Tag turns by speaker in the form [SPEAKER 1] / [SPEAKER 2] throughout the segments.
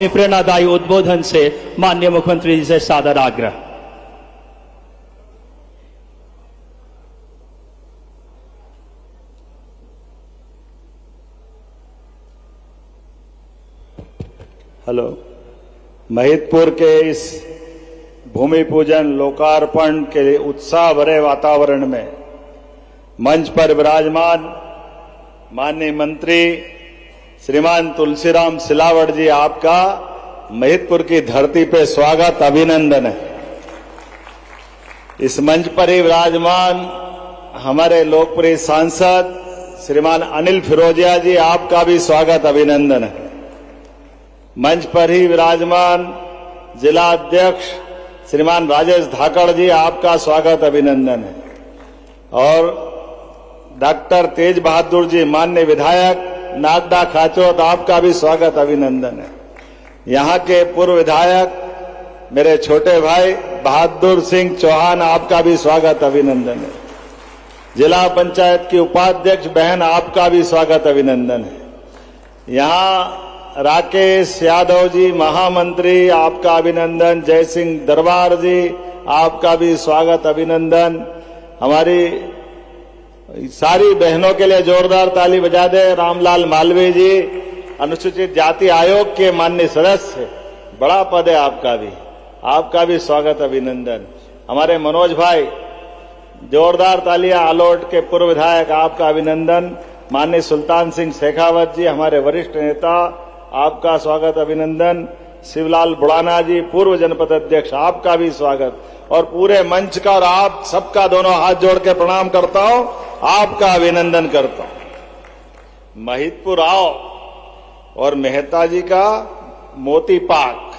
[SPEAKER 1] प्रेरणादायी उद्बोधन से माननीय मुख्यमंत्री जी से सादर आग्रह।
[SPEAKER 2] हेलो। महिदपुर के इस भूमि पूजन लोकार्पण के उत्साह भरे वातावरण में मंच पर विराजमान माननीय मंत्री श्रीमान तुलसीराम सिलावट जी, आपका महिदपुर की धरती पे स्वागत, अभिनंदन है। इस मंच पर ही विराजमान हमारे लोकप्रिय सांसद श्रीमान अनिल फिरोजिया जी, आपका भी स्वागत, अभिनंदन है। मंच पर ही विराजमान जिला अध्यक्ष श्रीमान राजेश धाकड़ जी, आपका स्वागत, अभिनंदन है। और डॉक्टर तेज बहादुर जी, माननीय विधायक नागदा खाचोत, आपका भी स्वागत, अभिनंदन है। यहाँ के पूर्व विधायक मेरे छोटे भाई बहादुर सिंह चौहान, आपका भी स्वागत, अभिनंदन है। जिला पंचायत की उपाध्यक्ष बहन, आपका भी स्वागत, अभिनंदन है। यहाँ राकेश यादव जी महामंत्री, आपका अभिनंदन। जय सिंह दरबार जी, आपका भी स्वागत, अभिनंदन। हमारी सारी बहनों के लिए जोरदार ताली बजा दे। रामलाल मालवीय जी, अनुसूचित जाति आयोग के माननीय सदस्य, बड़ा पद है आपका भी स्वागत, अभिनंदन। हमारे मनोज भाई, जोरदार तालियां। आलोट के पूर्व विधायक, आपका अभिनंदन। माननीय सुल्तान सिंह शेखावत जी, हमारे वरिष्ठ नेता, आपका स्वागत, अभिनंदन। शिवलाल बुढ़ाना जी, पूर्व जनपद अध्यक्ष, आपका भी स्वागत। और पूरे मंच का और आप सबका दोनों हाथ जोड़ के प्रणाम करता हूं, आपका अभिनंदन करता हूं। महिदपुर आओ और मेहता जी का मोती पाक,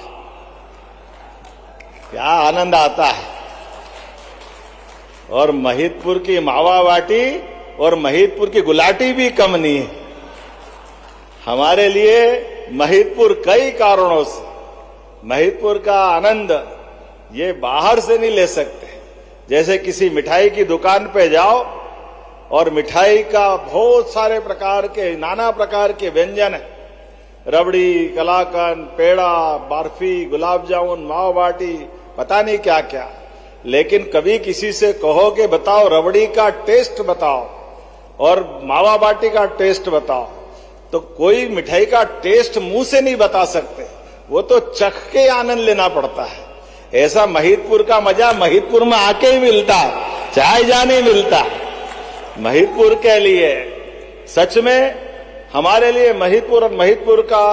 [SPEAKER 2] क्या आनंद आता है। और महिदपुर की मावा बाटी और महिदपुर की गुलाटी भी कम नहीं है। हमारे लिए महिदपुर कई कारणों से, महिदपुर का आनंद ये बाहर से नहीं ले सकते। जैसे किसी मिठाई की दुकान पे जाओ और मिठाई का बहुत सारे प्रकार के, नाना प्रकार के व्यंजन है, रबड़ी, कलाकंद, पेड़ा, बर्फी, गुलाब जामुन, मावा बाटी, पता नहीं क्या क्या। लेकिन कभी किसी से कहो कि बताओ रबड़ी का टेस्ट बताओ और मावा बाटी का टेस्ट बताओ, तो कोई मिठाई का टेस्ट मुंह से नहीं बता सकते, वो तो चख के आनंद लेना पड़ता है। ऐसा महिदपुर का मजा महिदपुर में आके ही मिलता है, चाहे जाने मिलता। महिदपुर के लिए सच में, हमारे लिए महिदपुर और महिदपुर का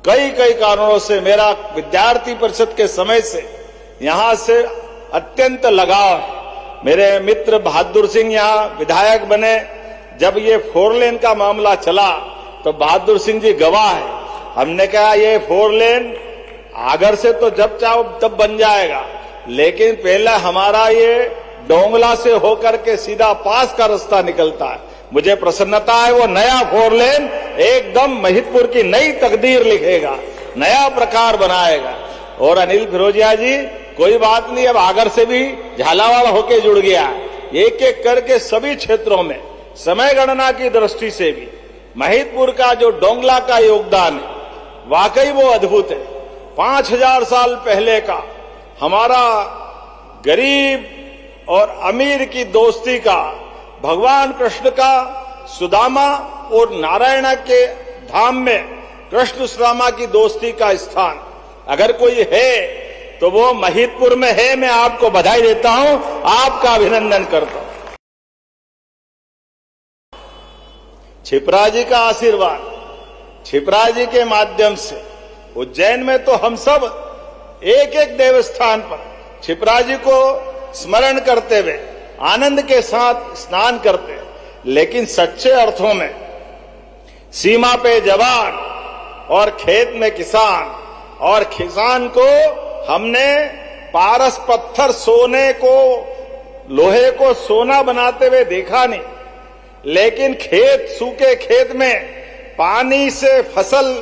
[SPEAKER 2] कई कारणों से, मेरा विद्यार्थी परिषद के समय से यहां से अत्यंत लगाव। मेरे मित्र बहादुर सिंह यहां विधायक बने, जब ये 4 लेन का मामला चला तो बहादुर सिंह जी गवाह है। हमने कहा ये 4 लेन आगर से तो जब चाहो तब बन जाएगा, लेकिन पहले हमारा ये डोंगला से होकर के सीधा पास का रास्ता निकलता है। मुझे प्रसन्नता है, वो नया 4 लेन एकदम महिदपुर की नई तकदीर लिखेगा, नया प्रकार बनाएगा। और अनिल फिरोजिया जी, कोई बात नहीं, अब आगर से भी झालावाड़ होके जुड़ गया। एक एक करके सभी क्षेत्रों में समय गणना की दृष्टि से भी महिदपुर का जो डोंगला का योगदान है, वाकई वो अद्भुत है। 5000 साल पहले का हमारा गरीब और अमीर की दोस्ती का, भगवान कृष्ण का सुदामा और नारायण के धाम में कृष्ण सुदामा की दोस्ती का स्थान अगर कोई है तो वो महिदपुर में है। मैं आपको बधाई देता हूं, आपका अभिनंदन करता हूं। छिपरा जी का आशीर्वाद, छिपरा जी के माध्यम से उज्जैन में तो हम सब एक एक देवस्थान पर छिपरा जी को स्मरण करते हुए आनंद के साथ स्नान करते हैं। लेकिन सच्चे अर्थों में सीमा पे जवान और खेत में किसान, और किसान को हमने पारस पत्थर सोने को, लोहे को सोना बनाते हुए देखा नहीं, लेकिन खेत, सूखे खेत में पानी से फसल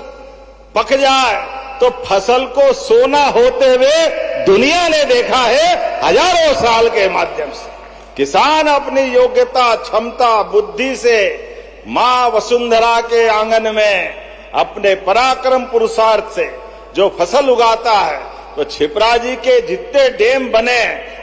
[SPEAKER 2] पक जाए तो फसल को सोना होते हुए दुनिया ने देखा है हजारों साल के माध्यम से। किसान अपनी योग्यता, क्षमता, बुद्धि से मां वसुंधरा के आंगन में अपने पराक्रम पुरुषार्थ से जो फसल उगाता है, तो छिपरा जी के जितने डैम बने,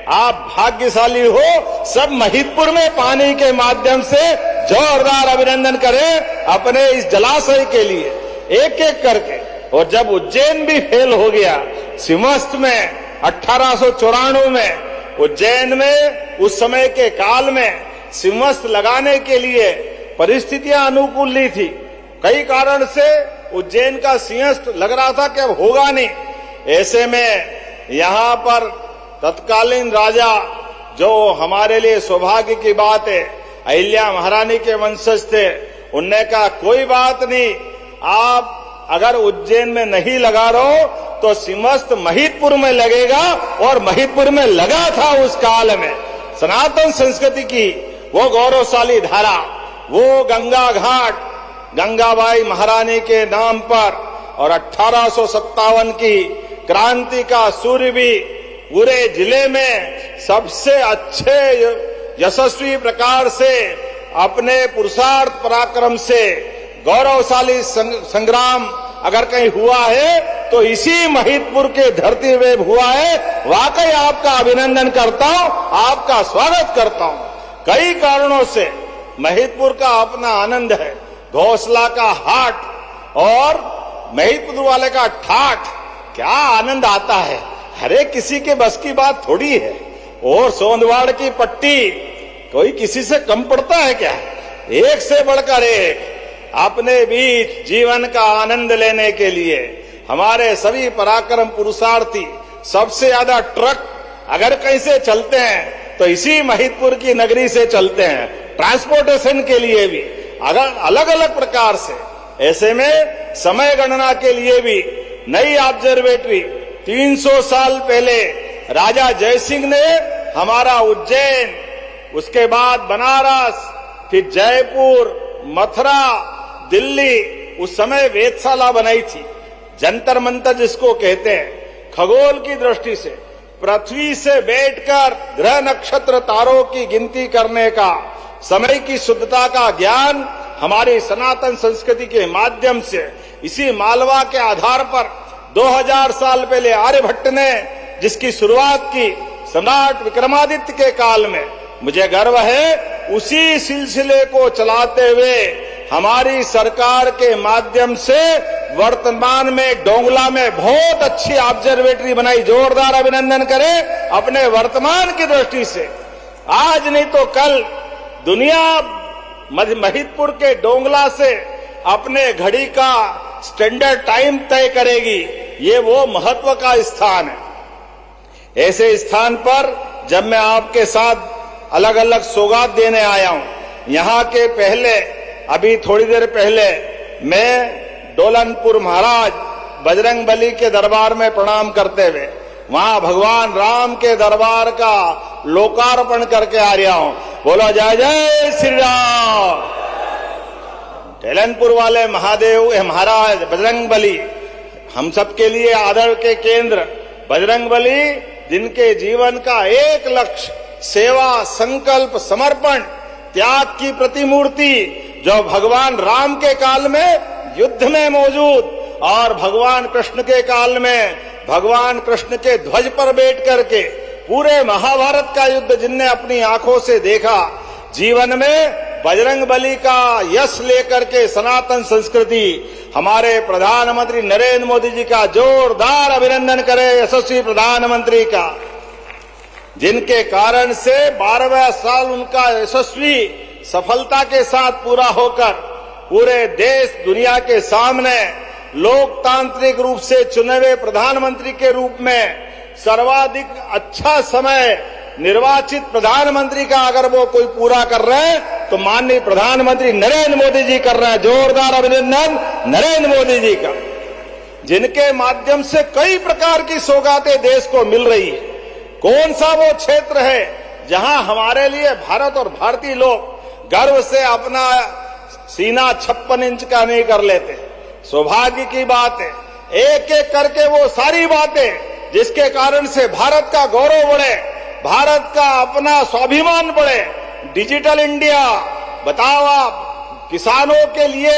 [SPEAKER 2] आप भाग्यशाली हो। सब महिदपुर में पानी के माध्यम से जोरदार अभिनंदन करें अपने इस जलाशय के लिए, एक एक करके। और जब उज्जैन भी फेल हो गया, सिंहस्थ में 1894 में उज्जैन में उस समय के काल में सिंहस्थ लगाने के लिए परिस्थितियां अनुकूल नहीं थी। कई कारण से उज्जैन का सिंहस्थ लग रहा था कि अब होगा नहीं। ऐसे में यहाँ पर तत्कालीन राजा, जो हमारे लिए सौभाग्य की बात है, अहिल्या महारानी के वंशज थे, उनने कहा कोई बात नहीं, आप अगर उज्जैन में नहीं लगा रहे हो तो सिंहस्थ महिदपुर में लगेगा। और महिदपुर में लगा था उस काल में। सनातन संस्कृति की वो गौरवशाली धारा, वो गंगा घाट गंगाबाई महारानी के नाम पर, और 1857 की क्रांति का सूर्य भी पूरे जिले में सबसे अच्छे यशस्वी प्रकार से अपने पुरुषार्थ पराक्रम से गौरवशाली संग्राम अगर कहीं हुआ है तो इसी महिदपुर के धरती में हुआ है। वाकई आपका अभिनंदन करता हूं, आपका स्वागत करता हूं। कई कारणों से महिदपुर का अपना आनंद है। घोसला का हाट और महिदपुर वाले का ठाठ, क्या आनंद आता है। हर एक किसी के बस की बात थोड़ी है। और सोंदवाड़ की पट्टी कोई किसी से कम पड़ता है क्या? एक से बढ़कर एक अपने बीच जीवन का आनंद लेने के लिए हमारे सभी पराक्रम पुरुषार्थी, सबसे ज्यादा ट्रक अगर कहीं से चलते हैं तो इसी महिदपुर की नगरी से चलते हैं, ट्रांसपोर्टेशन के लिए भी अगर अलग अलग प्रकार से। ऐसे में समय गणना के लिए भी नई ऑब्जर्वेटरी 300 साल पहले राजा जयसिंह ने हमारा उज्जैन, उसके बाद बनारस, फिर जयपुर, मथुरा, दिल्ली, उस समय वेधशाला बनाई थी। जंतर मंतर जिसको कहते हैं, खगोल की दृष्टि से पृथ्वी से बैठकर ग्रह नक्षत्र तारों की गिनती करने का, समय की शुद्धता का ज्ञान हमारी सनातन संस्कृति के माध्यम से, इसी मालवा के आधार पर 2000 साल पहले आर्यभट्ट ने जिसकी शुरुआत की सम्राट विक्रमादित्य के काल में, मुझे गर्व है उसी सिलसिले को चलाते हुए हमारी सरकार के माध्यम से वर्तमान में डोंगला में बहुत अच्छी ऑब्जर्वेटरी बनाई। जोरदार अभिनंदन करें अपने वर्तमान की दृष्टि से। आज नहीं तो कल दुनिया महिदपुर के डोंगला से अपने घड़ी का स्टैंडर्ड टाइम तय करेगी। ये वो महत्व का स्थान है। ऐसे स्थान पर जब मैं आपके साथ अलग अलग सौगात देने आया हूं, यहाँ के पहले अभी थोड़ी देर पहले मैं डोलनपुर महाराज बजरंगबली के दरबार में प्रणाम करते हुए वहां भगवान राम के दरबार का लोकार्पण करके आ रहा हूं। बोलो जय जय श्री राम। डोलनपुर वाले महादेव महाराज बजरंगबली हम सबके लिए आदर के केंद्र। बजरंगबली जिनके जीवन का एक लक्ष्य सेवा, संकल्प, समर्पण, त्याग की प्रतिमूर्ति, जो भगवान राम के काल में युद्ध में मौजूद और भगवान कृष्ण के काल में भगवान कृष्ण के ध्वज पर बैठ करके पूरे महाभारत का युद्ध जिनने अपनी आंखों से देखा, जीवन में बजरंगबली का यश लेकर के सनातन संस्कृति, हमारे प्रधानमंत्री नरेंद्र मोदी जी का जोरदार अभिनंदन करें, यशस्वी प्रधानमंत्री का, जिनके कारण से 12वां साल उनका यशस्वी सफलता के साथ पूरा होकर पूरे देश दुनिया के सामने लोकतांत्रिक रूप से चुने हुए प्रधानमंत्री के रूप में सर्वाधिक अच्छा समय निर्वाचित प्रधानमंत्री का अगर वो कोई पूरा कर रहे हैं तो माननीय प्रधानमंत्री नरेंद्र मोदी जी कर रहे हैं। जोरदार अभिनंदन नरेंद्र मोदी जी का, जिनके माध्यम से कई प्रकार की सौगातें देश को मिल रही है। कौन सा वो क्षेत्र है जहां हमारे लिए भारत और भारतीय लोग गर्व से अपना सीना 56 इंच का नहीं कर लेते? सौभाग्य की बात है। एक एक करके वो सारी बातें जिसके कारण से भारत का गौरव बढ़े, भारत का अपना स्वाभिमान बढ़े। डिजिटल इंडिया, बताओ आप, किसानों के लिए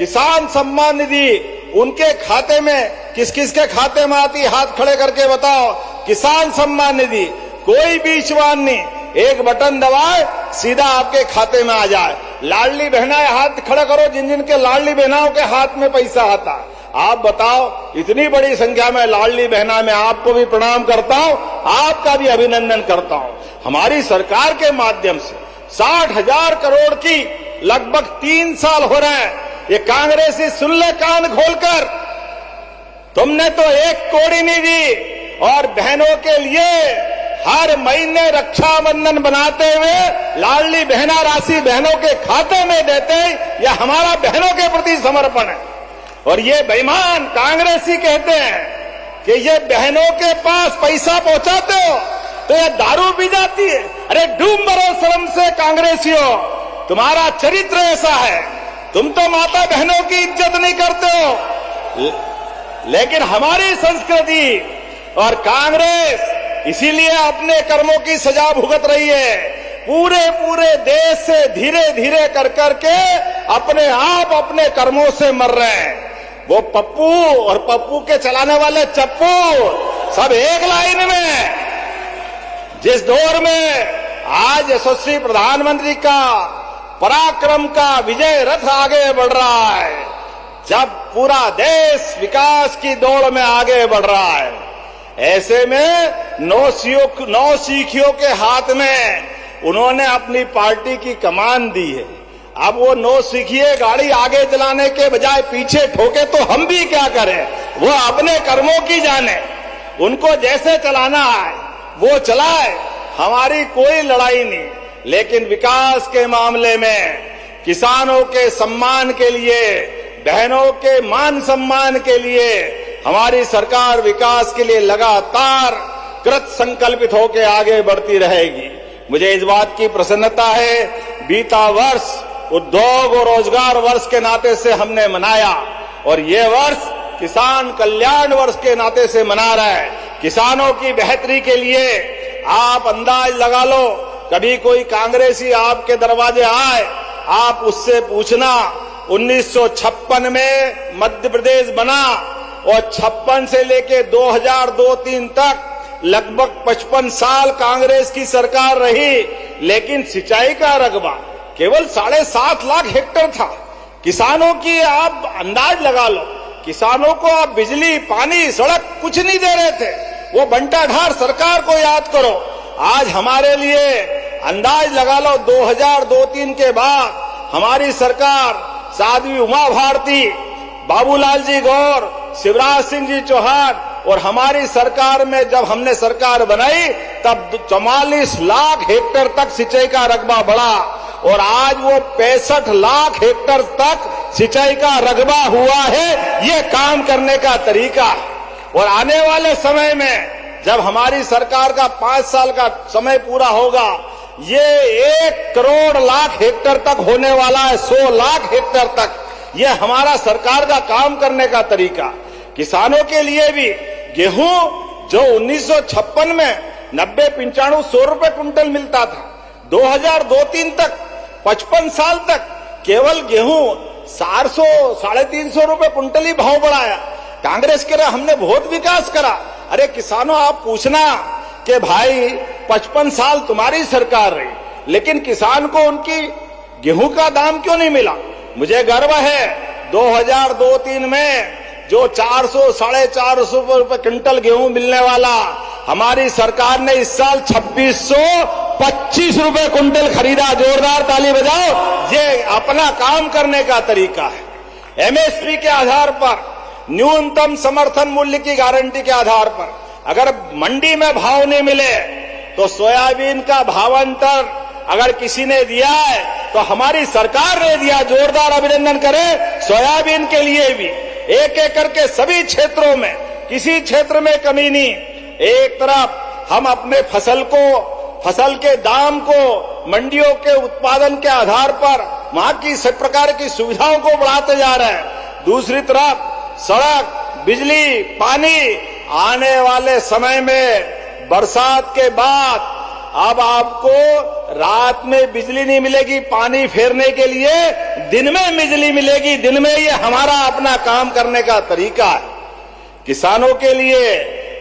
[SPEAKER 2] किसान सम्मान निधि उनके खाते में किस किस के खाते में आती, हाथ खड़े करके बताओ। किसान सम्मान निधि कोई बीचवान नहीं, एक बटन दबाए सीधा आपके खाते में आ जाए। लाडली बहनाएं हाथ खड़ा करो, जिन जिन के लाडली बहनाओं के हाथ में पैसा आता। आप बताओ, इतनी बड़ी संख्या में लाडली बहना, मैं आपको भी प्रणाम करता हूं, आपका भी अभिनंदन करता हूं। हमारी सरकार के माध्यम से 60,000 करोड़ की लगभग 3 साल हो रहे हैं। ये कांग्रेसी सुन ले कान खोलकर, तुमने तो 1 कौड़ी नहीं दी, और बहनों के लिए हर महीने रक्षाबंधन बनाते हुए लाडली बहना राशि बहनों के खाते में देते, यह हमारा बहनों के प्रति समर्पण है। और ये बेईमान कांग्रेसी कहते हैं कि ये बहनों के पास पैसा पहुंचाते हो तो ये दारू पी जाती है। अरे डूब मरो शर्म से कांग्रेसियों, तुम्हारा चरित्र ऐसा है, तुम तो माता बहनों की इज्जत नहीं करते हो। लेकिन हमारी संस्कृति और कांग्रेस इसीलिए अपने कर्मों की सजा भुगत रही है। पूरे देश से धीरे धीरे कर करके अपने आप अपने कर्मों से मर रहे हैं। वो पप्पू और पप्पू के चलाने वाले चप्पू सब एक लाइन में। जिस दौर में आज यशस्वी प्रधानमंत्री का पराक्रम का विजय रथ आगे बढ़ रहा है, जब पूरा देश विकास की दौड़ में आगे बढ़ रहा है, ऐसे में नौसिखियों के हाथ में उन्होंने अपनी पार्टी की कमान दी है। अब वो नौसिखिए गाड़ी आगे चलाने के बजाय पीछे ठोके तो हम भी क्या करें, वो अपने कर्मों की जाने, उनको जैसे चलाना है वो चलाए, हमारी कोई लड़ाई नहीं। लेकिन विकास के मामले में, किसानों के सम्मान के लिए, बहनों के मान सम्मान के लिए हमारी सरकार विकास के लिए लगातार कृत संकल्पित होकर आगे बढ़ती रहेगी। मुझे इस बात की प्रसन्नता है, बीता वर्ष उद्योग और रोजगार वर्ष के नाते से हमने मनाया, और ये वर्ष किसान कल्याण वर्ष के नाते से मना रहा है। किसानों की बेहतरी के लिए आप अंदाज लगा लो, कभी कोई कांग्रेसी आपके दरवाजे आए, आप उससे पूछना 1956 में मध्य प्रदेश बना, और 56 से लेके 2002-03 तक लगभग 55 साल कांग्रेस की सरकार रही, लेकिन सिंचाई का रकबा केवल 7.5 लाख हेक्टेयर था। किसानों की आप अंदाज लगा लो, किसानों को आप बिजली, पानी, सड़क कुछ नहीं दे रहे थे। वो बंटाढार सरकार को याद करो। आज हमारे लिए अंदाज लगा लो, 2002-03 के बाद हमारी सरकार साध्वी उमा भारती, बाबूलाल जी गौर, शिवराज सिंह जी चौहान और हमारी सरकार में जब हमने सरकार बनाई तब 44 लाख हेक्टेयर तक सिंचाई का रकबा बढ़ा, और आज वो 65 लाख हेक्टेयर तक सिंचाई का रकबा हुआ है। ये काम करने का तरीका है। और आने वाले समय में जब हमारी सरकार का 5 साल का समय पूरा होगा, ये 1 करोड़ लाख हेक्टेयर तक होने वाला है, 100 लाख हेक्टेयर तक। ये हमारा सरकार का काम करने का तरीका। किसानों के लिए भी गेहूं जो 1956 में 90-95 100 रुपए कुंटल मिलता था, 2002-03 तक 55 साल तक केवल गेहूं 400 350 रुपए कुंटल ही भाव बढ़ाया। कांग्रेस कह रहा हमने बहुत विकास करा। अरे किसानों, आप पूछना कि भाई 55 साल तुम्हारी सरकार रही, लेकिन किसान को उनकी गेहूं का दाम क्यों नहीं मिला? मुझे गर्व है 2002-03 में जो 400 450 रुपए क्विंटल गेहूं मिलने वाला, हमारी सरकार ने इस साल 2625 रुपए क्विंटल खरीदा। जोरदार ताली बजाओ। ये अपना काम करने का तरीका है। एमएसपी के आधार पर, न्यूनतम समर्थन मूल्य की गारंटी के आधार पर, अगर मंडी में भाव नहीं मिले तो सोयाबीन का भावांतर अगर किसी ने दिया है तो हमारी सरकार ने दिया। जोरदार अभिनंदन करें। सोयाबीन के लिए भी एक एक करके सभी क्षेत्रों में, किसी क्षेत्र में कमी नहीं। एक तरफ हम अपने फसल के दाम को मंडियों के उत्पादन के आधार पर वहां की सब प्रकार की सुविधाओं को बढ़ाते जा रहे हैं, दूसरी तरफ सड़क, बिजली, पानी, आने वाले समय में बरसात के बाद अब आपको रात में बिजली नहीं मिलेगी पानी फेरने के लिए, दिन में बिजली मिलेगी, दिन में। ये हमारा अपना काम करने का तरीका है। किसानों के लिए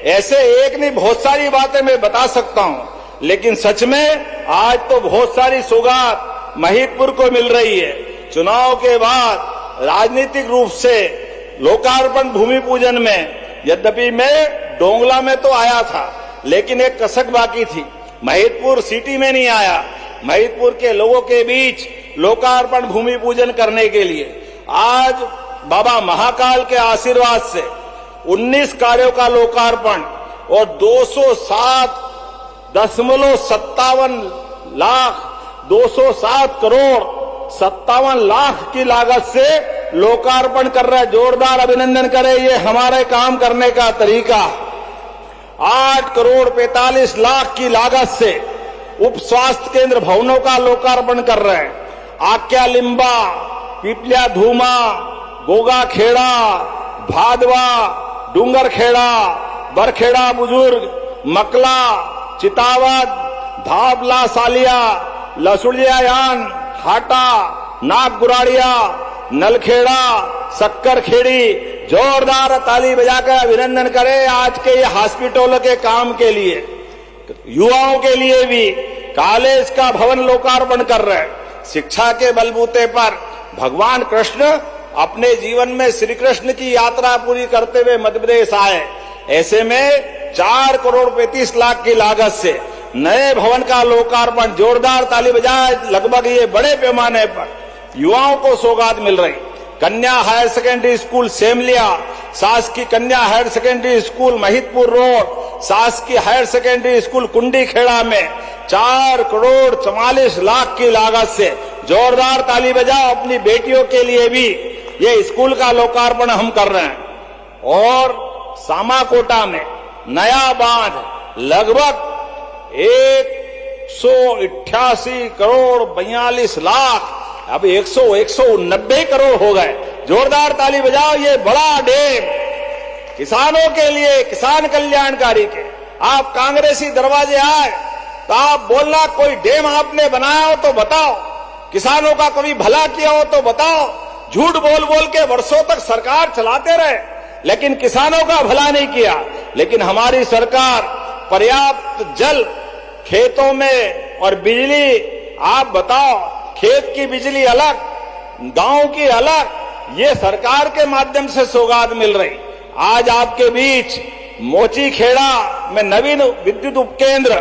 [SPEAKER 2] ऐसे एक नहीं बहुत सारी बातें मैं बता सकता हूं, लेकिन सच में आज तो बहुत सारी सौगात महिदपुर को मिल रही है। चुनाव के बाद राजनीतिक रूप से लोकार्पण भूमि पूजन में, यद्यपि मैं डोंगला में तो आया था, लेकिन एक कसक बाकी थी, महिदपुर सिटी में नहीं आया। महिदपुर के लोगों के बीच लोकार्पण भूमि पूजन करने के लिए आज बाबा महाकाल के आशीर्वाद से 19 कार्यों का लोकार्पण और 207 करोड़ 57 लाख की लागत से लोकार्पण कर रहे हैं। जोरदार अभिनंदन करें, ये हमारे काम करने का तरीका। 8 करोड़ 45 लाख की लागत से उप स्वास्थ्य केंद्र भवनों का लोकार्पण कर रहे हैं। आक्या लिम्बा, पिपलिया धूमा, गोगा खेड़ा, भादवा, डूंगर खेड़ा, बरखेड़ा बुजुर्ग, मकला, चितावत, धाबला सालिया, लसुड़ियायान, हाटा, नाग गुराड़िया, नलखेड़ा, शक्कर खेड़ी। जोरदार ताली बजाकर अभिनंदन करें आज के ये हॉस्पिटलों के काम के लिए। युवाओं के लिए भी कॉलेज का भवन लोकार्पण कर रहे हैं। शिक्षा के बलबूते पर भगवान कृष्ण अपने जीवन में श्री कृष्ण की यात्रा पूरी करते हुए मध्य प्रदेश आए। ऐसे में 4 करोड़ 35 लाख की लागत से नए भवन का लोकार्पण। जोरदार ताली बजाए। लगभग ये बड़े पैमाने पर युवाओं को सौगात मिल रही। कन्या हायर सेकेंडरी स्कूल सेमलिया, शासकीय कन्या higher secondary school Mahidpur road, शासकीय higher secondary school Kundi Kheda में 4 करोड़ 44 लाख की लागत से जोरदार ताली बजाओ। अपनी बेटियों के लिए भी ये स्कूल का लोकार्पण हम कर रहे हैं। और सामाकोटा में नया बांध लगभग 188 करोड़ 42 लाख, अब 190 करोड़ हो गए। जोरदार ताली बजाओ। ये बड़ा डैम किसानों के लिए, किसान कल्याणकारी के। आप कांग्रेसी दरवाजे आए तो आप बोलना कोई डैम आपने बनाया हो तो बताओ, किसानों का कभी भला किया हो तो बताओ। झूठ बोल बोल के वर्षों तक सरकार चलाते रहे, लेकिन किसानों का भला नहीं किया। लेकिन हमारी सरकार पर्याप्त जल खेतों में और बिजली, आप बताओ, खेत की बिजली अलग, गांव की अलग, ये सरकार के माध्यम से सौगात मिल रही। आज आपके बीच मोची खेड़ा में नवीन विद्युत उपकेंद्र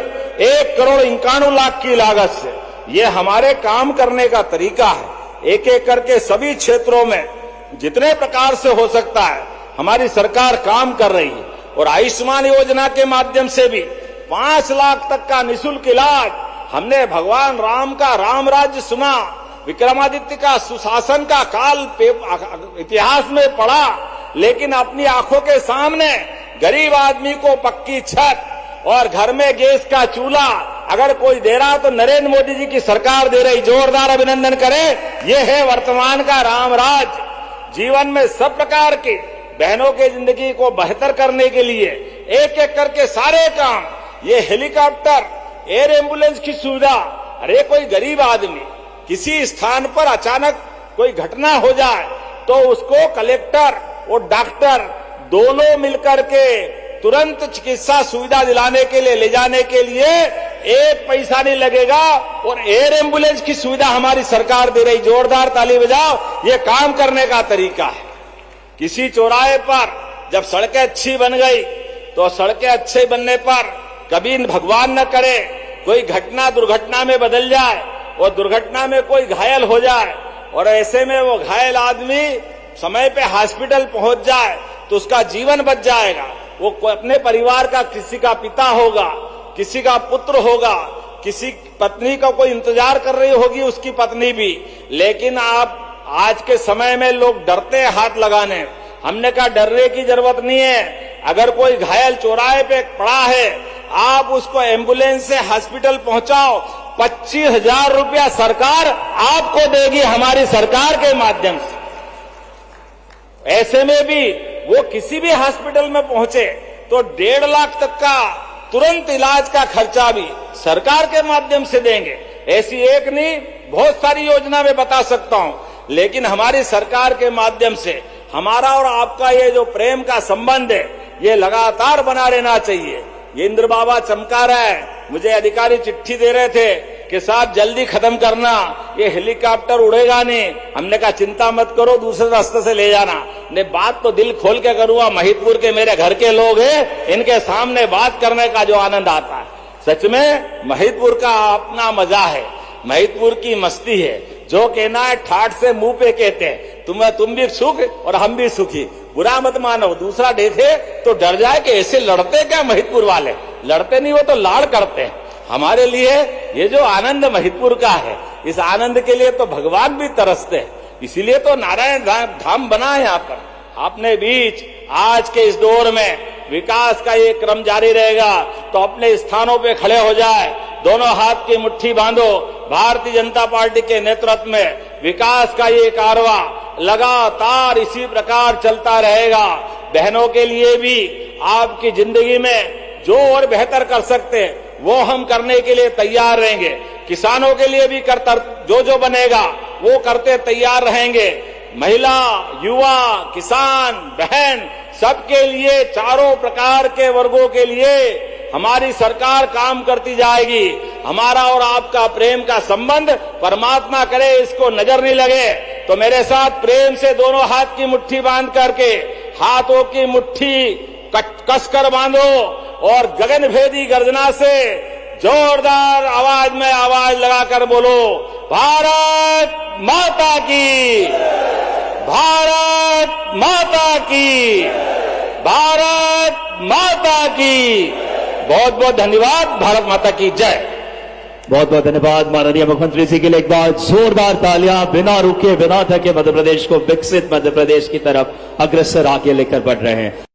[SPEAKER 2] 1 करोड़ 51 लाख की लागत से। ये हमारे काम करने का तरीका है। एक एक करके सभी क्षेत्रों में जितने प्रकार से हो सकता है हमारी सरकार काम कर रही है। और आयुष्मान योजना के माध्यम से भी 5 लाख तक का निःशुल्क इलाज। हमने भगवान राम का राम राज्य सुना, विक्रमादित्य का सुशासन का काल इतिहास में पढ़ा, लेकिन अपनी आंखों के सामने गरीब आदमी को पक्की छत और घर में गैस का चूल्हा अगर कोई दे रहा तो नरेंद्र मोदी जी की सरकार दे रही। जोरदार अभिनंदन करें। ये है वर्तमान का राम राज। जीवन में सब प्रकार के बहनों के जिंदगी को बेहतर करने के लिए एक एक करके सारे काम। ये हेलीकॉप्टर, एयर एम्बुलेंस की सुविधा। अरे कोई गरीब आदमी किसी स्थान पर अचानक कोई घटना हो जाए तो उसको कलेक्टर और डॉक्टर दोनों मिलकर के तुरंत चिकित्सा सुविधा दिलाने के लिए, ले जाने के लिए 1 पैसा नहीं लगेगा। और एयर एम्बुलेंस की सुविधा हमारी सरकार दे रही। जोरदार ताली बजाओ। ये काम करने का तरीका है। किसी चौराहे पर जब सड़कें अच्छी बन गई तो सड़कें अच्छे बनने पर कभी भगवान न करे कोई घटना दुर्घटना में बदल जाए और दुर्घटना में कोई घायल हो जाए और ऐसे में वो घायल आदमी समय पे हॉस्पिटल पहुंच जाए तो उसका जीवन बच जाएगा। वो अपने परिवार का, किसी का पिता होगा, किसी का पुत्र होगा, किसी पत्नी का कोई इंतजार कर रही होगी, उसकी पत्नी भी। लेकिन आप आज के समय में लोग डरते हैं हाथ लगाने। हमने कहा डरने की जरूरत नहीं है। अगर कोई घायल चौराहे पे पड़ा है, आप उसको एम्बुलेंस से हॉस्पिटल पहुंचाओ, 25,000 रुपया सरकार आपको देगी हमारी सरकार के माध्यम से। ऐसे में भी वो किसी भी हॉस्पिटल में पहुंचे तो 1.5 लाख तक का तुरंत इलाज का खर्चा भी सरकार के माध्यम से देंगे। ऐसी एक नहीं, बहुत सारी योजना मैं बता सकता हूं, लेकिन हमारी सरकार के माध्यम से हमारा और आपका ये जो प्रेम का संबंध है, ये लगातार बना रहना चाहिए। ये इंद्र बाबा चमका रहा है, मुझे अधिकारी चिट्ठी दे रहे थे कि साहब जल्दी खत्म करना, ये हेलीकॉप्टर उड़ेगा नहीं। हमने कहा चिंता मत करो, दूसरे रास्ते से ले जाना। ने बात तो दिल खोल के करूंगा, महिदपुर के मेरे घर के लोग हैं, इनके सामने बात करने का जो आनंद आता है, सच में महिदपुर का अपना मजा है, महिदपुर की मस्ती है। जो कहना है ठाठ से मुंह पे कहते हैं, तुम भी सुख और हम भी सुखी, बुरा मत मानो। दूसरा देखे तो डर जाए कि ऐसे लड़ते क्या महिदपुर वाले, लड़ते नहीं, वो तो लाड़ करते हैं। हमारे लिए ये जो आनंद महिदपुर का है, इस आनंद के लिए तो भगवान भी तरसते हैं, इसीलिए तो नारायण धाम बना है यहाँ पर। अपने बीच आज के इस दौर में विकास का ये क्रम जारी रहेगा, तो अपने स्थानों पे खड़े हो जाए, दोनों हाथ की मुट्ठी बांधो। भारतीय जनता पार्टी के नेतृत्व में विकास का ये कारवा लगातार इसी प्रकार चलता रहेगा। बहनों के लिए भी आपकी जिंदगी में जो और बेहतर कर सकते हैं वो हम करने के लिए तैयार रहेंगे। किसानों के लिए भी जो बनेगा वो करते तैयार रहेंगे। महिला, युवा, किसान, बहन, सबके लिए, चारों प्रकार के वर्गों के लिए हमारी सरकार काम करती जाएगी। हमारा और आपका प्रेम का संबंध परमात्मा करे इसको नजर नहीं लगे, तो मेरे साथ प्रेम से दोनों हाथ की मुट्ठी बांध करके, हाथों की मुट्ठी कसकर बांधो और गगनभेदी गर्जना से जोरदार आवाज में आवाज लगाकर बोलो, भारत माता की, भारत माता की, भारत माता की। बहुत बहुत धन्यवाद। भारत माता की जय।
[SPEAKER 1] बहुत बहुत धन्यवाद माननीय मुख्यमंत्री जी के लिए। एक बार जोरदार तालियां। बिना रुके बिना थके मध्य प्रदेश को विकसित मध्य प्रदेश की तरफ अग्रसर आगे लेकर बढ़ रहे हैं।